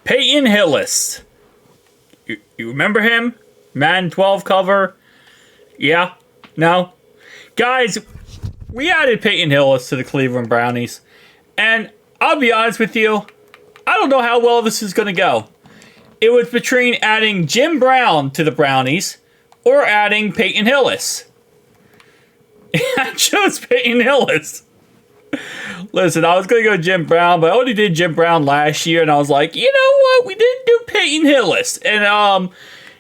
Peyton Hillis. You remember him? Madden 12 cover? Yeah? No? Guys, we added Peyton Hillis to the Cleveland Brownies. And I'll be honest with you, I don't know how well this is going to go. It was between adding Jim Brown to the Brownies or adding Peyton Hillis. I chose Peyton Hillis. Listen, I was going to go Jim Brown, but I only did Jim Brown last year, and I was like, you know what? We didn't do Peyton Hillis. And,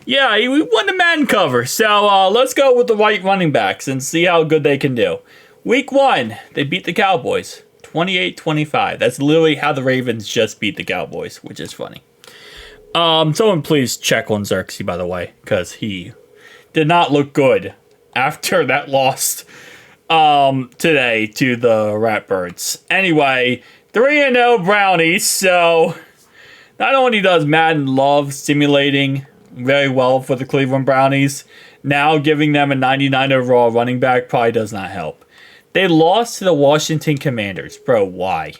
yeah, we won the Madden cover. So, let's go with the white running backs and see how good they can do. Week 1, they beat the Cowboys. 28-25. That's literally how the Ravens just beat the Cowboys, which is funny. Someone please check on Xerxes, by the way, because he did not look good after that loss today to the Ratbirds. Anyway, 3-0 Brownies, so not only does Madden love simulating very well for the Cleveland Brownies, now giving them a 99 overall running back probably does not help. They lost to the Washington Commanders. Bro, why?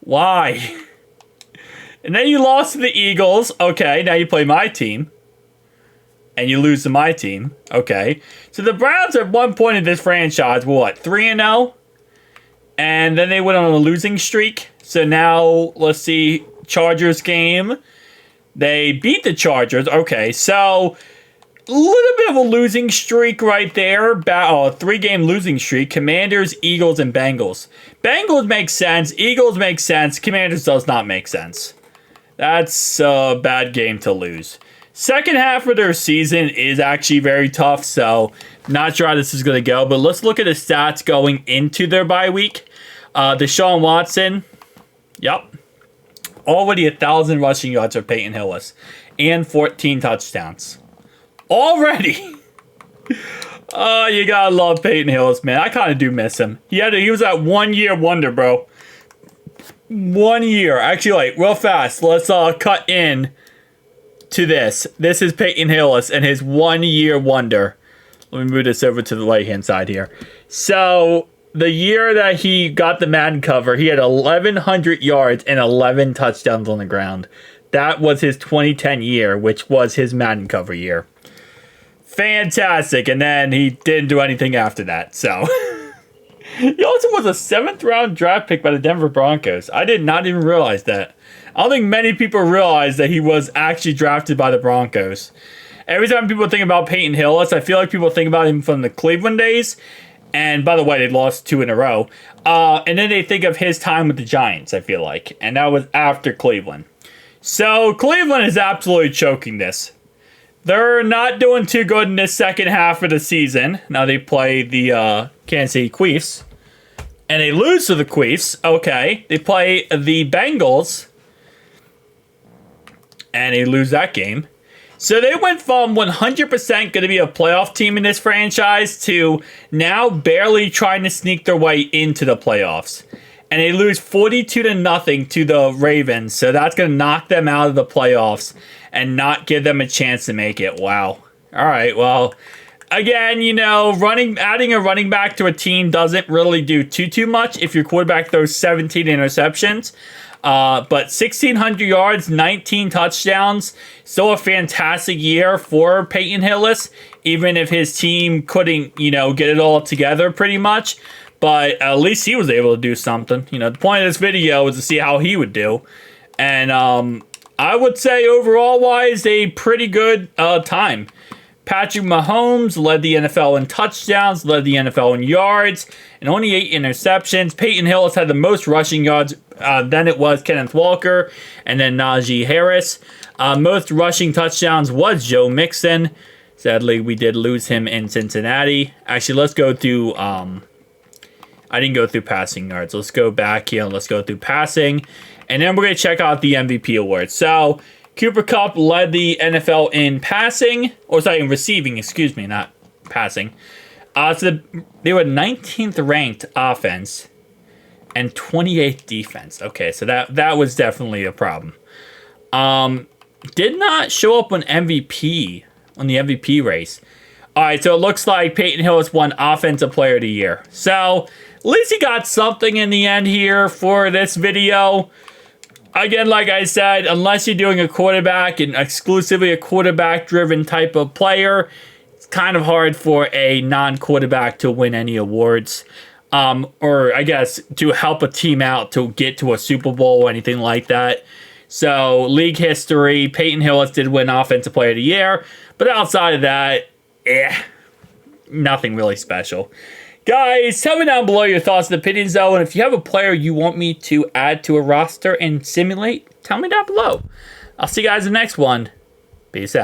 Why? And then you lost to the Eagles. Okay, now you play my team. And you lose to my team. Okay. So the Browns at one point in this franchise were what? 3-0? And then they went on a losing streak. So now, let's see. Chargers game. They beat the Chargers. Okay, so a little bit of a losing streak right there. 3-game losing streak. Commanders, Eagles, and Bengals. Bengals makes sense. Eagles makes sense. Commanders does not make sense. That's a bad game to lose. Second half of their season is actually very tough, so not sure how this is going to go. But let's look at the stats going into their bye week. Deshaun Watson, yep, already 1,000 rushing yards for Peyton Hillis and 14 touchdowns. Already. Oh, you gotta love Peyton Hillis, man. I kind of do miss him. He was that 1 year wonder, bro. 1 year. Actually, like, real fast, let's cut in to this. This is Peyton Hillis and his 1 year wonder. Let me move this over to the right-hand side here. So, the year that he got the Madden cover, he had 1,100 yards and 11 touchdowns on the ground. That was his 2010 year, which was his Madden cover year. Fantastic. And then he didn't do anything after that, so... He also was a 7th round draft pick by the Denver Broncos. I did not even realize that. I don't think many people realize that he was actually drafted by the Broncos. Every time people think about Peyton Hillis, I feel like people think about him from the Cleveland days. And by the way, they lost 2 in a row. And then they think of his time with the Giants, I feel like. And that was after Cleveland. So Cleveland is absolutely choking this. They're not doing too good in this second half of the season. Now they play the Kansas City Chiefs. And they lose to the Chiefs. Okay. They play the Bengals. And they lose that game. So they went from 100% going to be a playoff team in this franchise to now barely trying to sneak their way into the playoffs. And they lose 42-0 to the Ravens. So that's going to knock them out of the playoffs and not give them a chance to make it. Wow. All right, well, again, you know, adding a running back to a team doesn't really do too much if your quarterback throws 17 interceptions. But 1,600 yards, 19 touchdowns, still a fantastic year for Peyton Hillis, even if his team couldn't, you know, get it all together pretty much. But at least he was able to do something. You know, the point of this video was to see how he would do. And I would say overall-wise, a pretty good time. Patrick Mahomes led the NFL in touchdowns, led the NFL in yards, and only 8 interceptions. Peyton Hillis had the most rushing yards. Then it was Kenneth Walker, and then Najee Harris. Most rushing touchdowns was Joe Mixon. Sadly, we did lose him in Cincinnati. Actually, let's go through... I didn't go through passing yards. Let's go back here and let's go through passing. And then we're going to check out the MVP awards. So... Cooper Kupp led the NFL in passing, or sorry, in receiving, excuse me, not passing. So they were 19th ranked offense and 28th defense. Okay, so that was definitely a problem. Did not show up on MVP, on the MVP race. All right, so it looks like Peyton Hillis won Offensive Player of the Year. So at least he got something in the end here for this video. again, like I said, unless you're doing a quarterback and exclusively a quarterback-driven type of player, it's kind of hard for a non-quarterback to win any awards. Or I guess to help a team out to get to a Super Bowl or anything like that. So, league history, Peyton Hillis did win Offensive Player of the Year. But outside of that, nothing really special. Guys, tell me down below your thoughts and opinions, though. And if you have a player you want me to add to a roster and simulate, tell me down below. I'll see you guys in the next one. Peace out.